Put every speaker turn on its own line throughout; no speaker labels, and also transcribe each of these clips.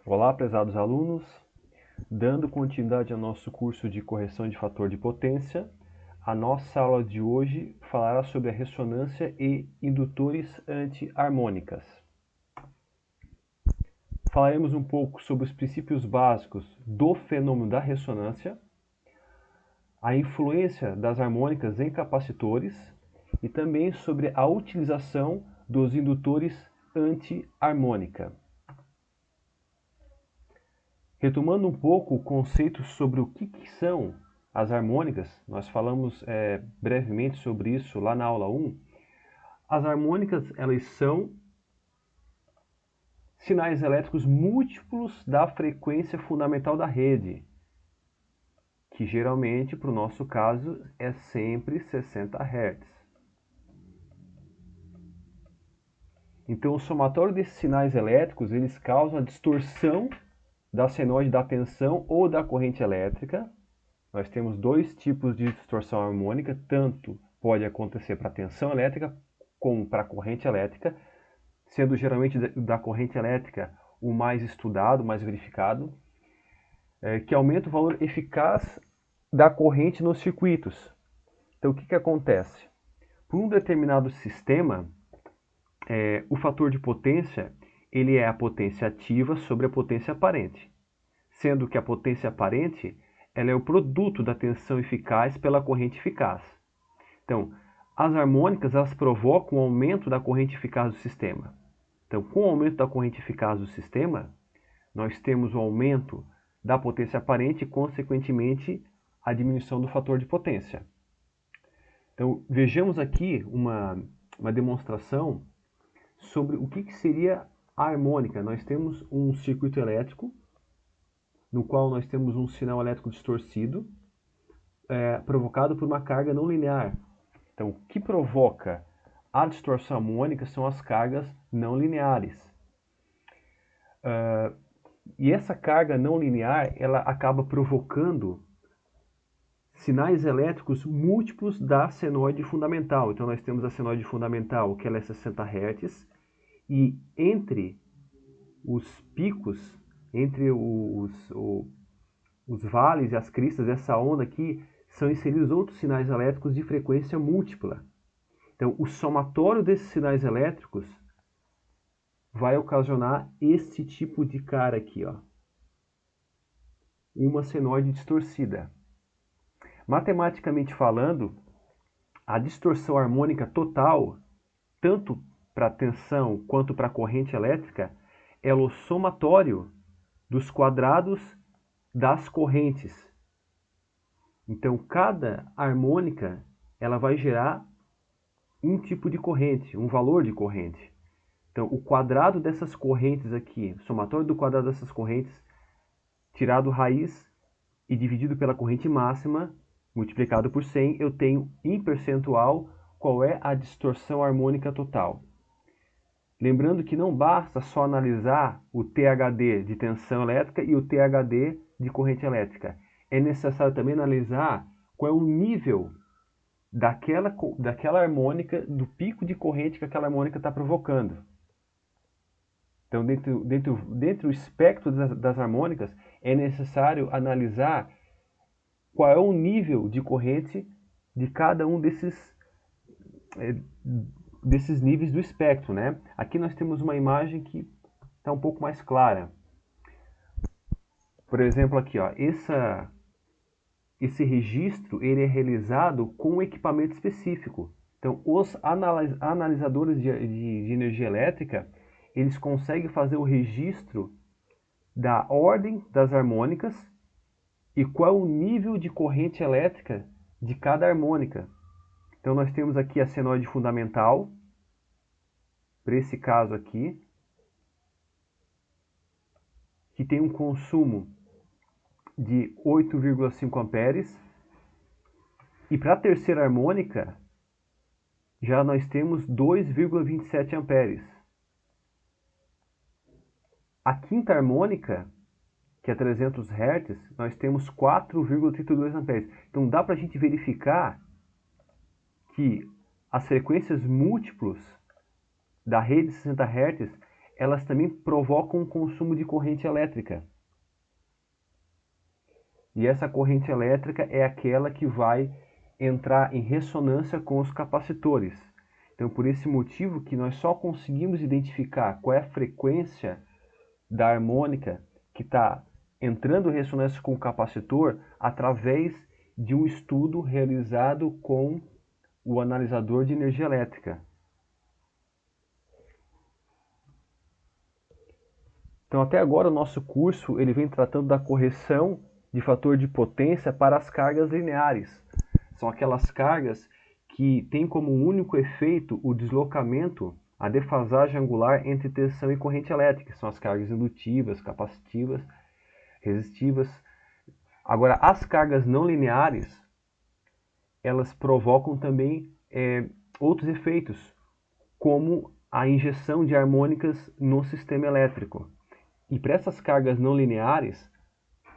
Olá, prezados alunos. Dando continuidade ao nosso curso de correção de fator de potência, a nossa aula de hoje falará sobre a ressonância e indutores anti-harmônicas. Falaremos um pouco sobre os princípios básicos do fenômeno da ressonância, a influência das harmônicas em capacitores e também sobre a utilização dos indutores anti-harmônica. Retomando um pouco o conceito sobre o que são as harmônicas, nós falamos brevemente sobre isso lá na aula 1. As harmônicas, elas são sinais elétricos múltiplos da frequência fundamental da rede, que geralmente, para o nosso caso, é sempre 60 Hz. Então, o somatório desses sinais elétricos, eles causam a distorção da senoide da tensão ou da corrente elétrica. Nós temos dois tipos de distorção harmônica, tanto pode acontecer para a tensão elétrica como para a corrente elétrica, sendo geralmente da corrente elétrica o mais estudado, o mais verificado, que aumenta o valor eficaz da corrente nos circuitos. Então, o que acontece? Por um determinado sistema, o fator de potência ele é a potência ativa sobre a potência aparente, sendo que a potência aparente ela é o produto da tensão eficaz pela corrente eficaz. Então, as harmônicas elas provocam o aumento da corrente eficaz do sistema. Então, com o aumento da corrente eficaz do sistema, nós temos o aumento da potência aparente e, consequentemente, a diminuição do fator de potência. Então, vejamos aqui uma demonstração sobre o que seria a harmônica. Nós temos um circuito elétrico, no qual nós temos um sinal elétrico distorcido, provocado por uma carga não linear. Então, o que provoca a distorção harmônica são as cargas não lineares. E essa carga não linear, ela acaba provocando sinais elétricos múltiplos da senoide fundamental. Então, nós temos a senoide fundamental, que ela é 60 Hz, e entre os picos, entre os vales e as cristas dessa onda aqui, são inseridos outros sinais elétricos de frequência múltipla. Então, o somatório desses sinais elétricos vai ocasionar esse tipo de cara aqui, ó. Uma senoide distorcida. Matematicamente falando, a distorção harmônica total, tanto para a tensão quanto para a corrente elétrica, é o somatório dos quadrados das correntes. Então, cada harmônica ela vai gerar um tipo de corrente, um valor de corrente. Então, o quadrado dessas correntes aqui, o somatório do quadrado dessas correntes, tirado raiz e dividido pela corrente máxima, multiplicado por 100, eu tenho em percentual qual é a distorção harmônica total. Lembrando que não basta só analisar o THD de tensão elétrica e o THD de corrente elétrica. É necessário também analisar qual é o nível daquela harmônica, do pico de corrente que aquela harmônica está provocando. Então, dentro do espectro das harmônicas, é necessário analisar qual é o nível de corrente de cada um desses níveis do espectro, né? Aqui nós temos uma imagem que está um pouco mais clara. Por exemplo, aqui, ó, esse registro ele é realizado com um equipamento específico. Então, os analisadores de energia elétrica, eles conseguem fazer o registro da ordem das harmônicas e qual é o nível de corrente elétrica de cada harmônica. Então, nós temos aqui a senoide fundamental, para esse caso aqui, que tem um consumo de 8,5 amperes. E para a terceira harmônica, já nós temos 2,27 amperes. A quinta harmônica, que é 300 Hz, nós temos 4,32 amperes. Então dá para a gente verificar que as frequências múltiplos da rede de 60 Hz, elas também provocam um consumo de corrente elétrica. E essa corrente elétrica é aquela que vai entrar em ressonância com os capacitores. Então, por esse motivo que nós só conseguimos identificar qual é a frequência da harmônica que está entrando em ressonância com o capacitor através de um estudo realizado com o analisador de energia elétrica. Então, até agora, o nosso curso ele vem tratando da correção de fator de potência para as cargas lineares. São aquelas cargas que têm como único efeito o deslocamento, a defasagem angular entre tensão e corrente elétrica. São as cargas indutivas, capacitivas, resistivas. Agora, as cargas não lineares, elas provocam também outros efeitos, como a injeção de harmônicas no sistema elétrico. E para essas cargas não lineares,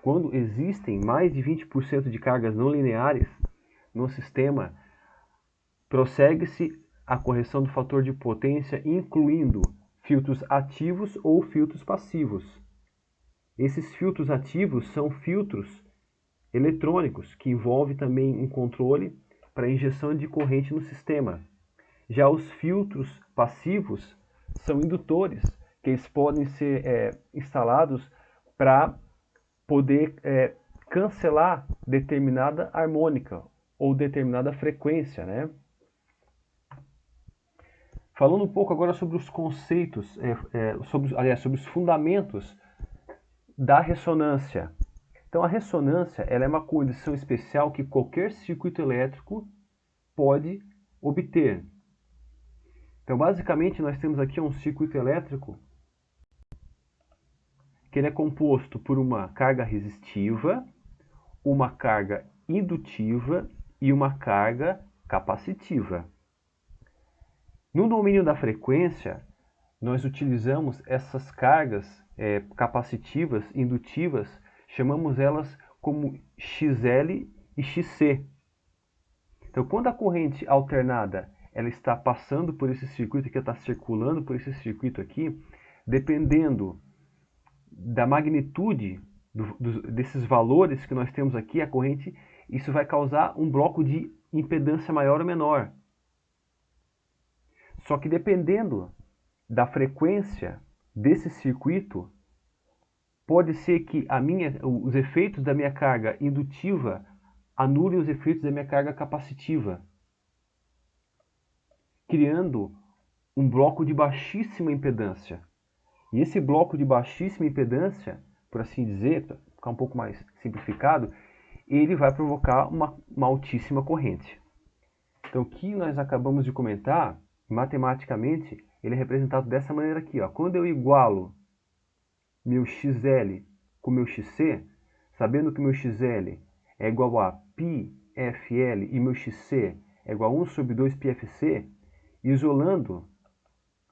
quando existem mais de 20% de cargas não lineares no sistema, prossegue-se a correção do fator de potência, incluindo filtros ativos ou filtros passivos. Esses filtros ativos são filtros eletrônicos, que envolvem também um controle para injeção de corrente no sistema. Já os filtros passivos são indutores, que eles podem ser instalados para poder cancelar determinada harmônica ou determinada frequência, né? Falando um pouco agora sobre os conceitos, sobre os fundamentos da ressonância. Então, a ressonância ela é uma condição especial que qualquer circuito elétrico pode obter. Então, basicamente, nós temos aqui um circuito elétrico que ele é composto por uma carga resistiva, uma carga indutiva e uma carga capacitiva. No domínio da frequência, nós utilizamos essas cargas capacitivas, indutivas, chamamos elas como XL e XC. Então, quando a corrente alternada ela está passando por esse circuito aqui, está circulando por esse circuito aqui, dependendo da magnitude desses valores que nós temos aqui, a corrente, isso vai causar um bloco de impedância maior ou menor. Só que dependendo da frequência desse circuito, pode ser que os efeitos da minha carga indutiva anulem os efeitos da minha carga capacitiva, criando um bloco de baixíssima impedância. E esse bloco de baixíssima impedância, por assim dizer, para ficar um pouco mais simplificado, ele vai provocar uma altíssima corrente. Então, o que nós acabamos de comentar, matematicamente, ele é representado dessa maneira aqui. Ó. Quando eu igualo meu XL com meu XC, sabendo que meu XL é igual a πfL e meu XC é igual a 1 sobre 2 πfc, isolando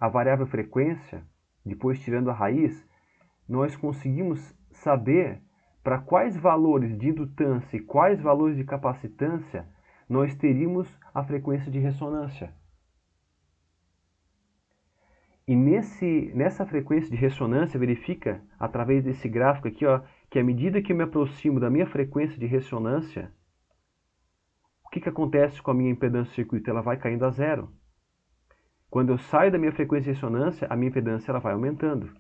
a variável frequência, depois tirando a raiz, nós conseguimos saber para quais valores de indutância e quais valores de capacitância nós teríamos a frequência de ressonância. E nessa frequência de ressonância, verifica, através desse gráfico aqui, ó, que à medida que eu me aproximo da minha frequência de ressonância, o que acontece com a minha impedância do circuito? Ela vai caindo a zero. Quando eu saio da minha frequência de ressonância, a minha impedância ela vai aumentando.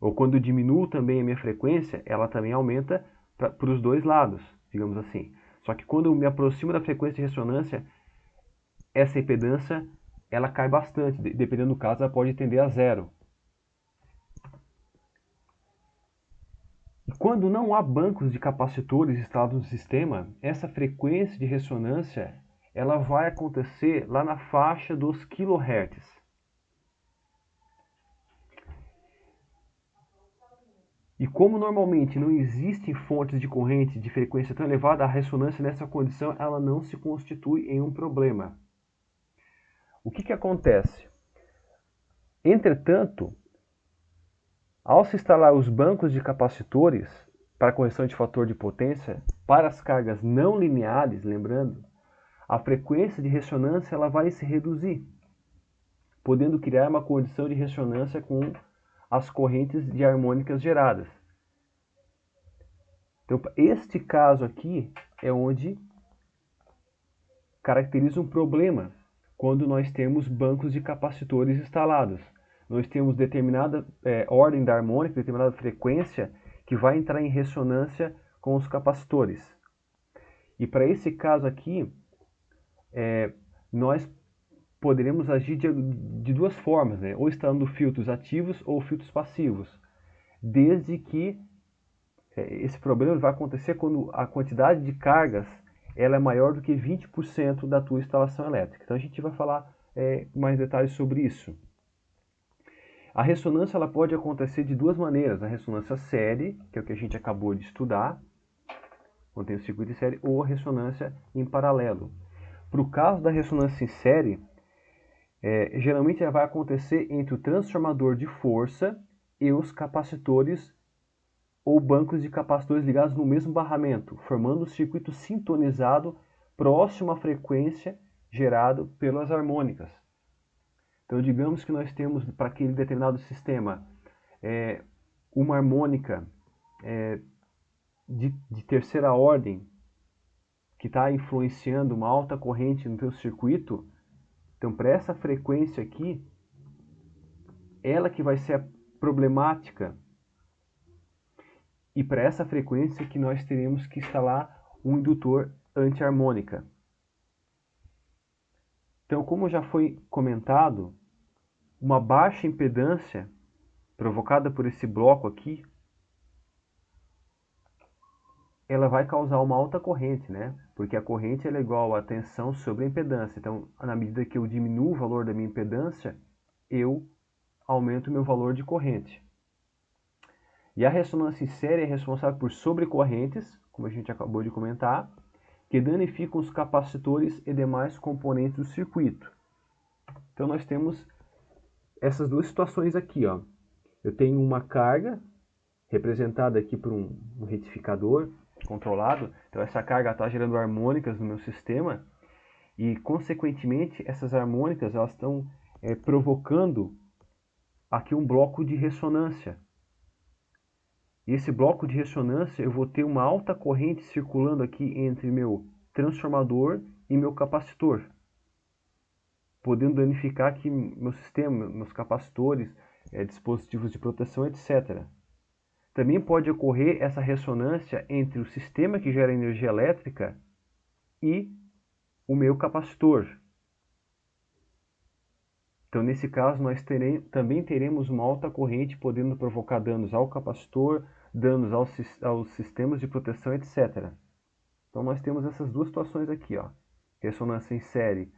Ou quando eu diminuo também a minha frequência, ela também aumenta para os dois lados, digamos assim. Só que quando eu me aproximo da frequência de ressonância, essa impedância ela cai bastante. Dependendo do caso, ela pode tender a zero. E quando não há bancos de capacitores instalados no sistema, essa frequência de ressonância ela vai acontecer lá na faixa dos kHz. E como normalmente não existem fontes de corrente de frequência tão elevada, a ressonância nessa condição ela não se constitui em um problema. O que acontece? Entretanto, ao se instalar os bancos de capacitores para correção de fator de potência para as cargas não lineares, lembrando, a frequência de ressonância ela vai se reduzir. podendo criar uma condição de ressonância com as correntes de harmônicas geradas. Então, este caso aqui é onde caracteriza um problema, quando nós temos bancos de capacitores instalados. Nós temos determinada ordem da harmônica, determinada frequência, que vai entrar em ressonância com os capacitores. E para esse caso aqui, nós poderemos agir de duas formas, né? Ou instalando filtros ativos ou filtros passivos, desde que esse problema vai acontecer quando a quantidade de cargas ela é maior do que 20% da tua instalação elétrica. Então a gente vai falar mais detalhes sobre isso. A ressonância ela pode acontecer de duas maneiras: a ressonância série, que é o que a gente acabou de estudar, quando tem o circuito em série, ou a ressonância em paralelo. Para o caso da ressonância em série, geralmente ela vai acontecer entre o transformador de força e os capacitores ou bancos de capacitores ligados no mesmo barramento, formando um circuito sintonizado próximo à frequência gerado pelas harmônicas. Então, digamos que nós temos para aquele determinado sistema uma harmônica de terceira ordem que está influenciando uma alta corrente no teu circuito. Então, para essa frequência aqui, ela que vai ser a problemática. E para essa frequência que nós teremos que instalar um indutor anti-harmônica. Então, como já foi comentado, uma baixa impedância provocada por esse bloco aqui, ela vai causar uma alta corrente, né? Porque a corrente é igual à tensão sobre a impedância. Então, na medida que eu diminuo o valor da minha impedância, eu aumento o meu valor de corrente. E a ressonância em série é responsável por sobrecorrentes, como a gente acabou de comentar, que danificam os capacitores e demais componentes do circuito. Então nós temos essas duas situações aqui, ó. Eu tenho uma carga representada aqui por um retificador controlado. Então essa carga está gerando harmônicas no meu sistema e, consequentemente, essas harmônicas elas estão provocando aqui um bloco de ressonância. E esse bloco de ressonância eu vou ter uma alta corrente circulando aqui entre meu transformador e meu capacitor, podendo danificar aqui meu sistema, meus capacitores, dispositivos de proteção, etc. Também pode ocorrer essa ressonância entre o sistema que gera energia elétrica e o meu capacitor. Então, nesse caso, nós também teremos uma alta corrente podendo provocar danos ao capacitor, danos aos sistemas de proteção, etc. Então, nós temos essas duas situações aqui, ó. Ressonância em série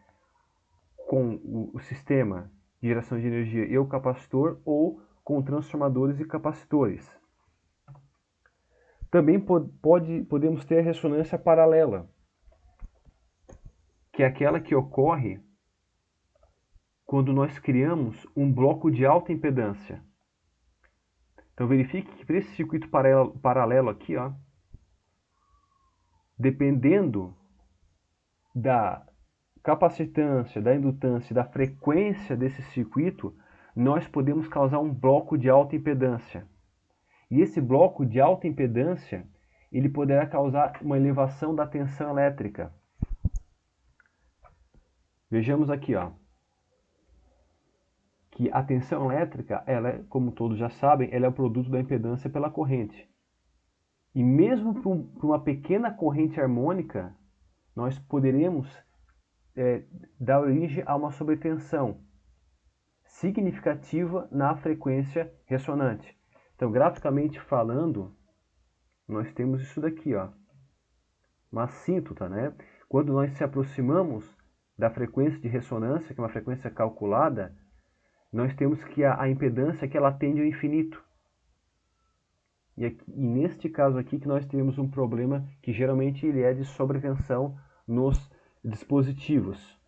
com o sistema de geração de energia e o capacitor, ou com transformadores e capacitores. Também podemos ter a ressonância paralela, que é aquela que ocorre quando nós criamos um bloco de alta impedância. Então verifique que para esse circuito paralelo aqui, ó, dependendo da capacitância, da indutância, da frequência desse circuito, nós podemos causar um bloco de alta impedância. E esse bloco de alta impedância, ele poderá causar uma elevação da tensão elétrica. Vejamos aqui, ó, que a tensão elétrica, ela, como todos já sabem, ela é o produto da impedância pela corrente. E mesmo para uma pequena corrente harmônica, nós poderemos dar origem a uma sobretensão significativa na frequência ressonante. Então, graficamente falando, nós temos isso daqui, ó, uma assíntota, né? Quando nós se aproximamos da frequência de ressonância, que é uma frequência calculada, nós temos que a impedância que ela tende ao infinito. E neste caso aqui que nós temos um problema que geralmente ele é de sobretensão nos dispositivos.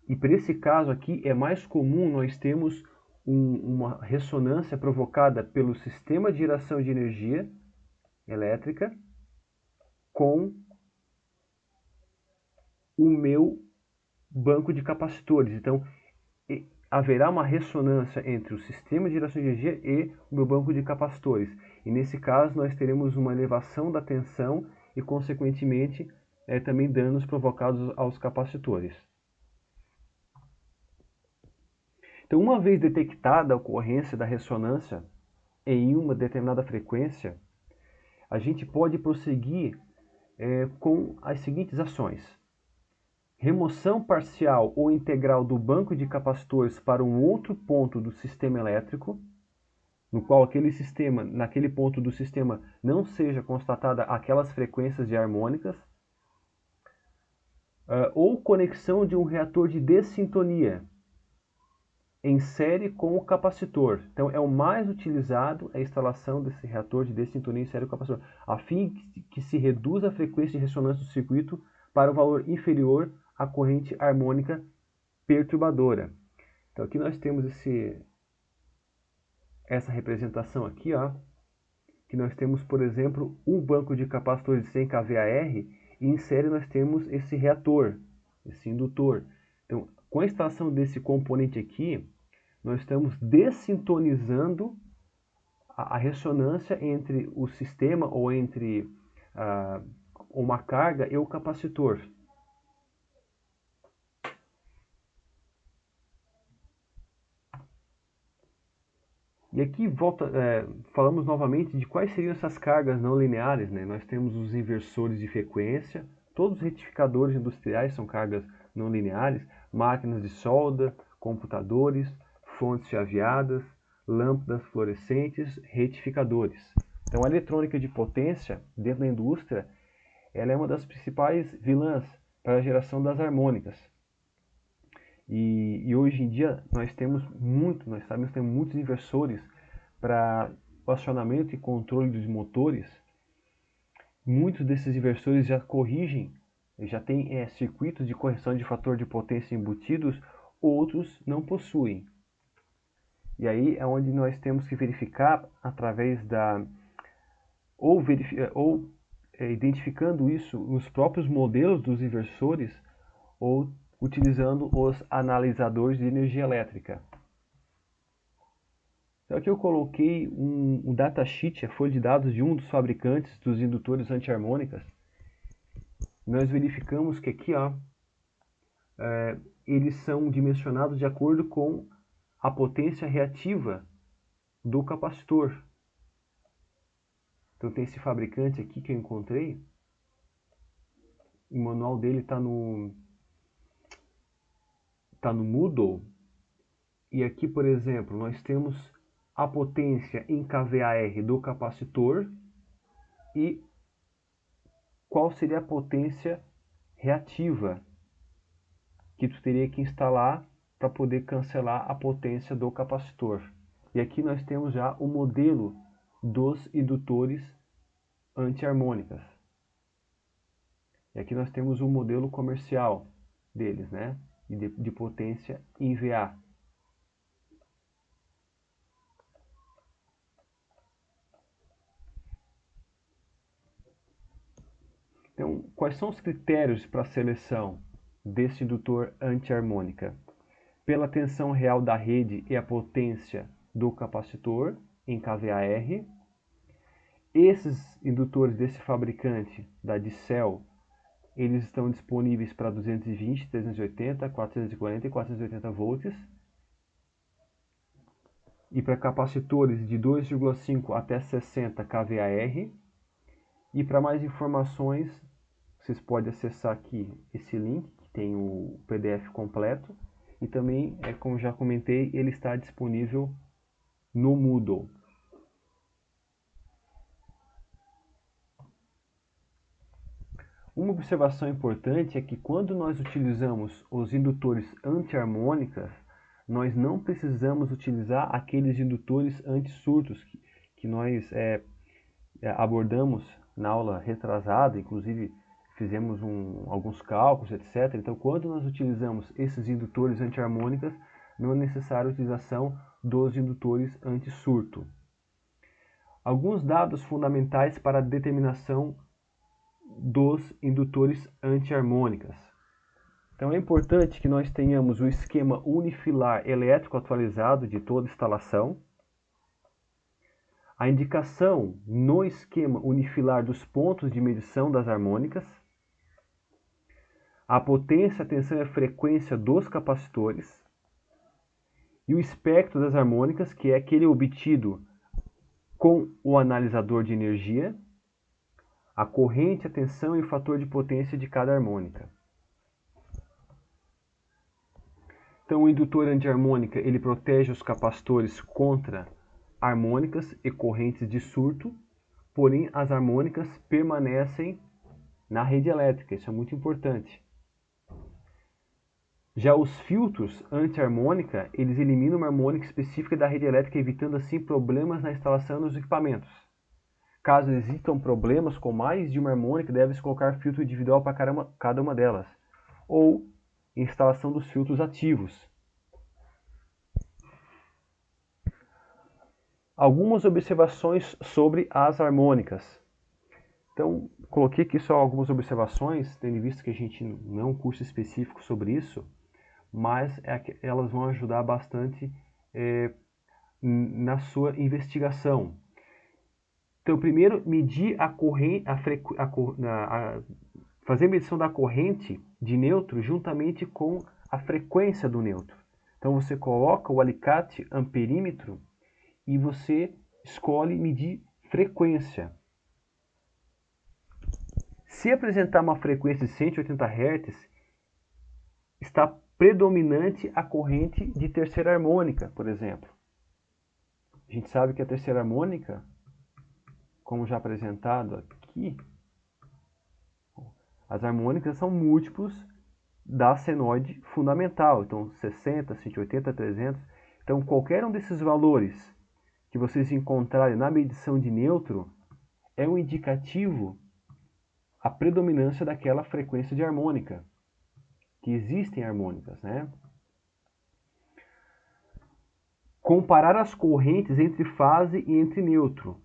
E para esse caso aqui é mais comum nós termos uma ressonância provocada pelo sistema de geração de energia elétrica com o meu banco de capacitores. Então, haverá uma ressonância entre o sistema de geração de energia e o meu banco de capacitores. E nesse caso, nós teremos uma elevação da tensão e, consequentemente, também danos provocados aos capacitores. Então, uma vez detectada a ocorrência da ressonância em uma determinada frequência, a gente pode prosseguir com as seguintes ações. Remoção parcial ou integral do banco de capacitores para um outro ponto do sistema elétrico, no qual naquele ponto do sistema não seja constatada aquelas frequências de harmônicas, ou conexão de um reator de dessintonia em série com o capacitor. Então, é o mais utilizado a instalação desse reator de dessintonia em série com o capacitor, a fim que se reduza a frequência de ressonância do circuito para o valor inferior à corrente harmônica perturbadora. Então, aqui nós temos essa representação aqui, ó, que nós temos, por exemplo, um banco de capacitores de 100 kVAR e em série nós temos esse reator, esse indutor. Então, com a instalação desse componente aqui, nós estamos dessintonizando a ressonância entre o sistema ou entre uma carga e o capacitor. E aqui falamos novamente de quais seriam essas cargas não lineares, né? Nós temos os inversores de frequência, todos os retificadores industriais são cargas não lineares, máquinas de solda, computadores, fontes chaveadas, lâmpadas fluorescentes, retificadores. Então a eletrônica de potência dentro da indústria, ela é uma das principais vilãs para a geração das harmônicas. E hoje em dia nós temos muitos inversores para o acionamento e controle dos motores. Muitos desses inversores já corrigem, já tem circuitos de correção de fator de potência embutidos, outros não possuem. E aí é onde nós temos que verificar através identificando isso nos próprios modelos dos inversores ou utilizando os analisadores de energia elétrica. Então aqui eu coloquei um datasheet, a folha de dados de um dos fabricantes dos indutores antiharmônicas. Nós verificamos que aqui eles são dimensionados de acordo com a potência reativa do capacitor. Então tem esse fabricante aqui que eu encontrei. O manual dele está no Moodle. E aqui, por exemplo, nós temos a potência em kVAR do capacitor e qual seria a potência reativa que tu teria que instalar para poder cancelar a potência do capacitor. E aqui nós temos já o modelo dos indutores antiharmônicas. E aqui nós temos o modelo comercial deles, né? De potência em VA. Então, quais são os critérios para a seleção desse indutor antiharmônica? Pela tensão real da rede e a potência do capacitor em kVAR. Esses indutores desse fabricante, da Dicel, eles estão disponíveis para 220, 380, 440 e 480 volts. E para capacitores de 2,5 até 60 kVAR. E para mais informações, vocês podem acessar aqui esse link, que tem o PDF completo. E também, como já comentei, ele está disponível no Moodle. Uma observação importante é que quando nós utilizamos os indutores antiharmônicas, nós não precisamos utilizar aqueles indutores antissurtos que nós abordamos na aula retrasada, inclusive fizemos alguns cálculos, etc. Então, quando nós utilizamos esses indutores antiharmônicas, não é necessária a utilização dos indutores antissurto. Alguns dados fundamentais para a determinação dos indutores antiharmônicas. Então é importante que nós tenhamos o esquema unifilar elétrico atualizado de toda instalação, a indicação no esquema unifilar dos pontos de medição das harmônicas, a potência, a tensão e a frequência dos capacitores, e o espectro das harmônicas, que é aquele obtido com o analisador de energia, a corrente, a tensão e o fator de potência de cada harmônica. Então, o indutor antiharmônica, ele protege os capacitores contra harmônicas e correntes de surto, porém as harmônicas permanecem na rede elétrica, isso é muito importante. Já os filtros anti-harmônica, eles eliminam uma harmônica específica da rede elétrica, evitando assim problemas na instalação dos equipamentos. Caso existam problemas com mais de uma harmônica, deve-se colocar filtro individual para cada uma delas, ou instalação dos filtros ativos. Algumas observações sobre as harmônicas. Então, coloquei aqui só algumas observações, tendo visto que a gente não é um curso específico sobre isso, mas elas vão ajudar bastante na sua investigação. Então, primeiro, medir a corrente, fazer medição da corrente de neutro juntamente com a frequência do neutro. Então, você coloca o alicate amperímetro e você escolhe medir frequência. Se apresentar uma frequência de 180 Hz, está predominante a corrente de terceira harmônica, por exemplo. A gente sabe que a terceira harmônica, como já apresentado aqui, as harmônicas são múltiplos da senoide fundamental. Então, 60, 180, 300. Então, qualquer um desses valores que vocês encontrarem na medição de neutro é um indicativo a predominância daquela frequência de harmônica. Que existem harmônicas, né? Comparar as correntes entre fase e entre neutro.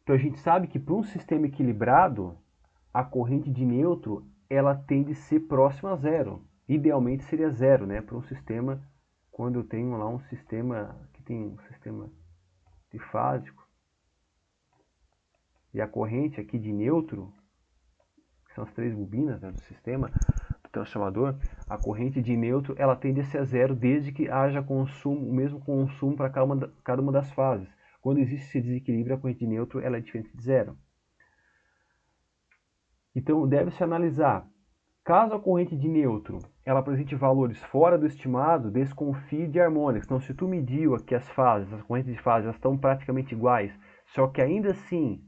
Então a gente sabe que para um sistema equilibrado, a corrente de neutro ela tende a ser próxima a zero. Idealmente seria zero, né? Para um sistema, quando eu tenho lá um sistema que tem um sistema trifásico e a corrente aqui de neutro, que são as três bobinas, né, do sistema transformador, a corrente de neutro ela tende a ser a zero desde que haja consumo, o mesmo consumo para cada uma das fases. Quando existe esse desequilíbrio, a corrente de neutro ela é diferente de zero. Então deve-se analisar, caso a corrente de neutro ela apresente valores fora do estimado, desconfie de harmônicas. Então se tu mediu aqui as fases, as correntes de fase, elas estão praticamente iguais, só que ainda assim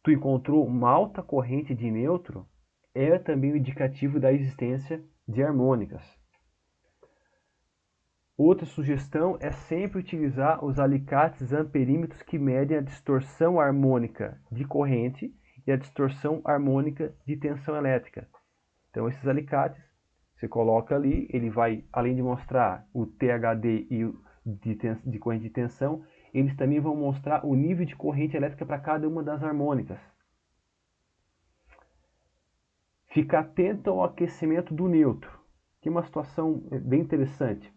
tu encontrou uma alta corrente de neutro, é também um indicativo da existência de harmônicas. Outra sugestão é sempre utilizar os alicates amperímetros que medem a distorção harmônica de corrente e a distorção harmônica de tensão elétrica. Então esses alicates, você coloca ali, ele vai, além de mostrar o THD e o de corrente de tensão, eles também vão mostrar o nível de corrente elétrica para cada uma das harmônicas. Ficar atento ao aquecimento do neutro, que é uma situação bem interessante.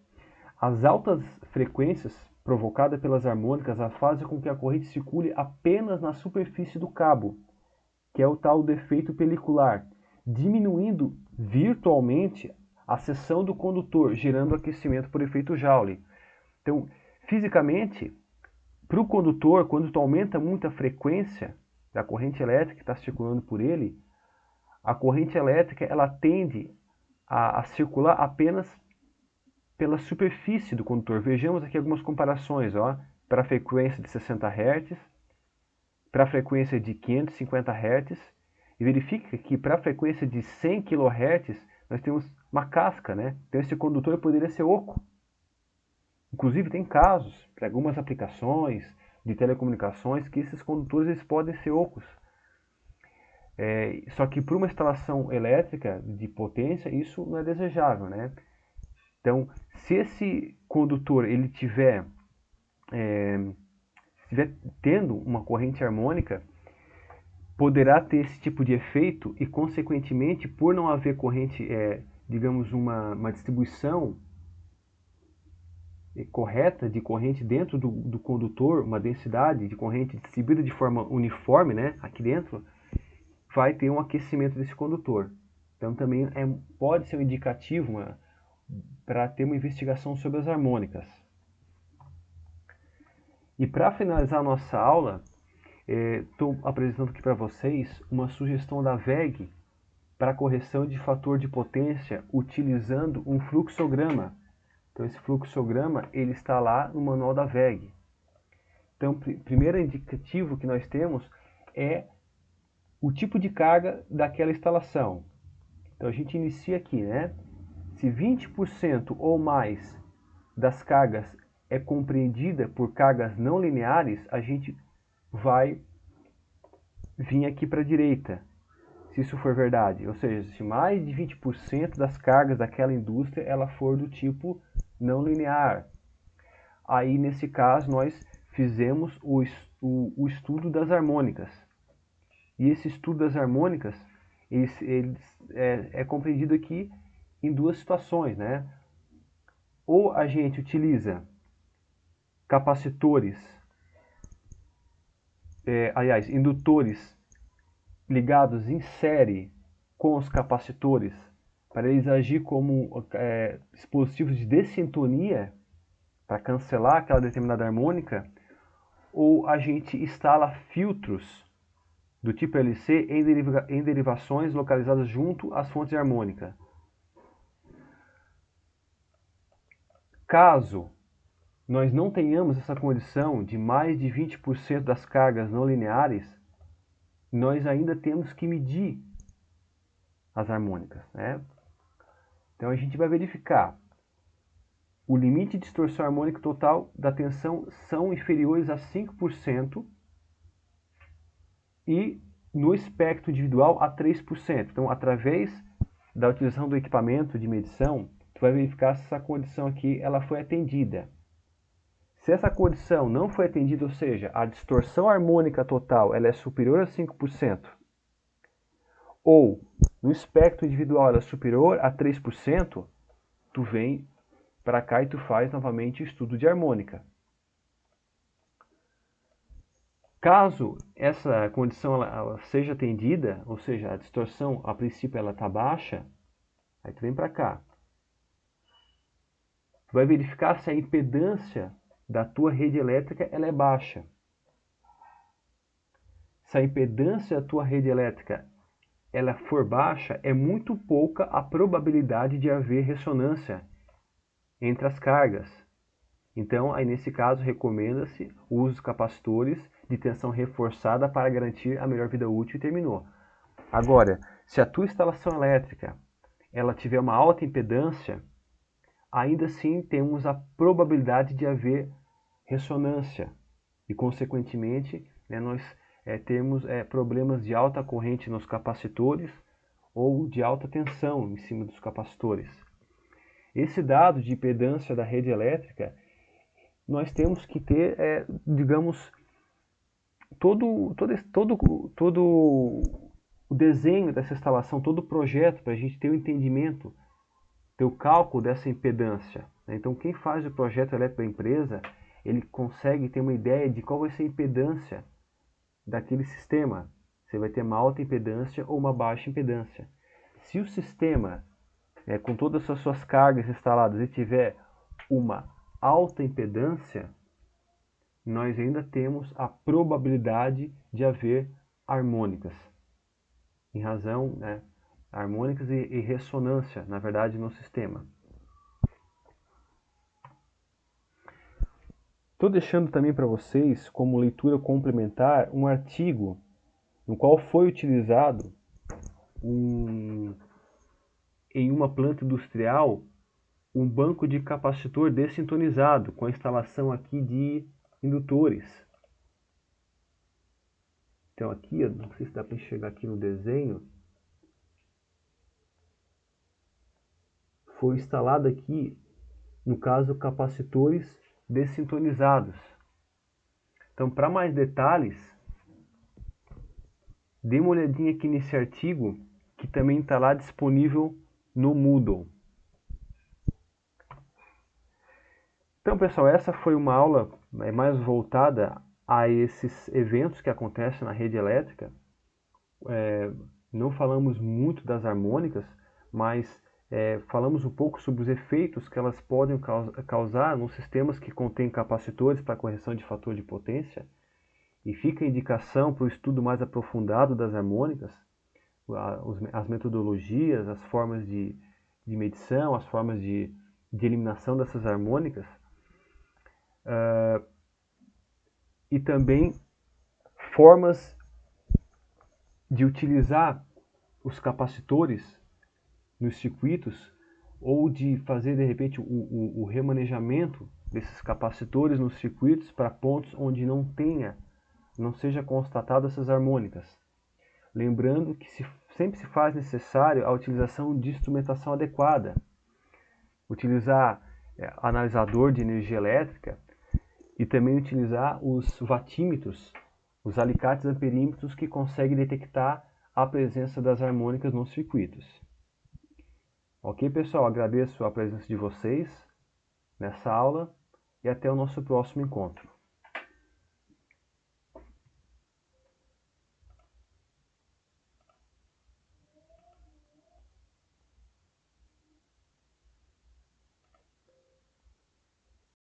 As altas frequências provocadas pelas harmônicas fazem com que a corrente circule apenas na superfície do cabo, que é o tal defeito pelicular, diminuindo virtualmente a seção do condutor, gerando aquecimento por efeito Joule. Então, fisicamente, para o condutor, quando tu aumenta muito a frequência da corrente elétrica que está circulando por ele, a corrente elétrica ela tende a circular apenas pela superfície do condutor. Vejamos aqui algumas comparações, para a frequência de 60 Hz, para a frequência de 550 Hz, e verifica que para a frequência de 100 kHz nós temos uma casca, né? Então esse condutor poderia ser oco. Inclusive tem casos, para algumas aplicações de telecomunicações, que esses condutores eles podem ser ocos. Só que para uma instalação elétrica de potência, isso não é desejável, né? Então, se esse condutor ele estiver tendo uma corrente harmônica, poderá ter esse tipo de efeito e, consequentemente, por não haver corrente digamos, uma distribuição correta de corrente dentro do condutor, uma densidade de corrente distribuída de forma uniforme, né, aqui dentro, vai ter um aquecimento desse condutor. Então também pode ser um indicativo para ter uma investigação sobre as harmônicas. E para finalizar a nossa aula, estou apresentando aqui para vocês uma sugestão da WEG para correção de fator de potência utilizando um fluxograma. Então esse fluxograma ele está lá no manual da WEG. Então o primeiro indicativo que nós temos é o tipo de carga daquela instalação. Então a gente inicia aqui, né? Se 20% ou mais das cargas é compreendida por cargas não lineares, a gente vai vir aqui para a direita, se isso for verdade. Ou seja, se mais de 20% das cargas daquela indústria ela for do tipo não linear. Aí, nesse caso, nós fizemos o estudo das harmônicas. E esse estudo das harmônicas é compreendido aqui em duas situações, né? Ou a gente utiliza capacitores, indutores ligados em série com os capacitores para eles agir como dispositivos de dessintonia para cancelar aquela determinada harmônica, ou a gente instala filtros do tipo LC em derivações localizadas junto às fontes de harmônica. Caso nós não tenhamos essa condição de mais de 20% das cargas não lineares, nós ainda temos que medir as harmônicas, né? Então a gente vai verificar o limite de distorção harmônica total da tensão são inferiores a 5% e no espectro individual a 3%. Então, através da utilização do equipamento de medição, tu vai verificar se essa condição aqui ela foi atendida. Se essa condição não foi atendida, ou seja, a distorção harmônica total ela é superior a 5%, ou no espectro individual ela é superior a 3%, tu vem para cá e tu faz novamente o estudo de harmônica. Caso essa condição ela seja atendida, ou seja, a distorção a princípio ela está baixa, aí tu vem para cá. Tu vai verificar se a impedância da tua rede elétrica ela é baixa. Se a impedância da tua rede elétrica ela for baixa, é muito pouca a probabilidade de haver ressonância entre as cargas. Então, aí nesse caso, recomenda-se o uso de capacitores de tensão reforçada para garantir a melhor vida útil e terminou. Agora, se a tua instalação elétrica ela tiver uma alta impedância, ainda assim temos a probabilidade de haver ressonância e, consequentemente, nós temos problemas de alta corrente nos capacitores ou de alta tensão em cima dos capacitores. Esse dado de impedância da rede elétrica, nós temos que ter, digamos, todo o desenho dessa instalação, todo o projeto, para a gente ter o entendimento, ter o cálculo dessa impedância. Então, quem faz o projeto elétrico para a empresa, ele consegue ter uma ideia de qual vai ser a impedância daquele sistema. Você vai ter uma alta impedância ou uma baixa impedância. Se o sistema, com todas as suas cargas instaladas, ele tiver uma alta impedância, nós ainda temos a probabilidade de haver harmônicas. Em razão, harmônicas e ressonância, na verdade, no sistema. Estou deixando também para vocês, como leitura complementar, um artigo no qual foi utilizado em uma planta industrial um banco de capacitor dessintonizado, com a instalação aqui de indutores. Então aqui, não sei se dá para enxergar aqui no desenho, foi instalado aqui, no caso, capacitores dessintonizados. Então, para mais detalhes, dê uma olhadinha aqui nesse artigo, que também está lá disponível no Moodle. Então, pessoal, essa foi uma aula mais voltada a esses eventos que acontecem na rede elétrica. Não falamos muito das harmônicas, mas falamos um pouco sobre os efeitos que elas podem causar nos sistemas que contêm capacitores para correção de fator de potência. E fica a indicação para o estudo mais aprofundado das harmônicas, as metodologias, as formas de medição, as formas de eliminação dessas harmônicas. E também formas de utilizar os capacitores nos circuitos ou de fazer, de repente, o remanejamento desses capacitores nos circuitos para pontos onde não seja constatada essas harmônicas. Lembrando que sempre se faz necessário a utilização de instrumentação adequada. Utilizar analisador de energia elétrica e também utilizar os watímetros, os alicates amperímetros que conseguem detectar a presença das harmônicas nos circuitos. Ok, pessoal? Agradeço a presença de vocês nessa aula e até o nosso próximo encontro.